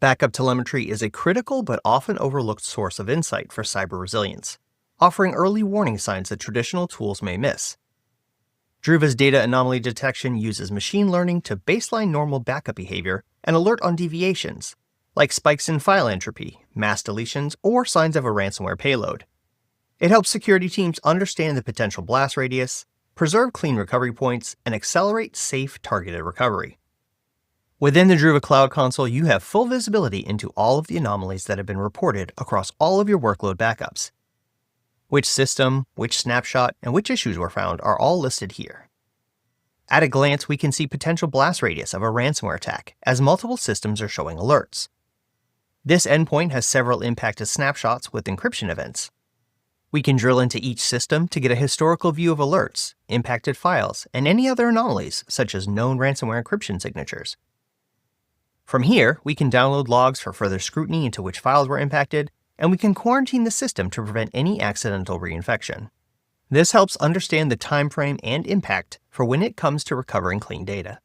Backup telemetry is a critical but often overlooked source of insight for cyber resilience, offering early warning signs that traditional tools may miss. Druva's data anomaly detection uses machine learning to baseline normal backup behavior and alert on deviations, like spikes in file entropy, mass deletions, or signs of a ransomware payload. It helps security teams understand the potential blast radius, preserve clean recovery points, and accelerate safe, targeted recovery. Within the Druva Cloud Console, you have full visibility into all of the anomalies that have been reported across all of your workload backups. Which system, which snapshot, and which issues were found are all listed here. At a glance, we can see potential blast radius of a ransomware attack, as multiple systems are showing alerts. This endpoint has several impacted snapshots with encryption events. We can drill into each system to get a historical view of alerts, impacted files, and any other anomalies, such as known ransomware encryption signatures. From here, we can download logs for further scrutiny into which files were impacted, and we can quarantine the system to prevent any accidental reinfection. This helps understand the time frame and impact for when it comes to recovering clean data.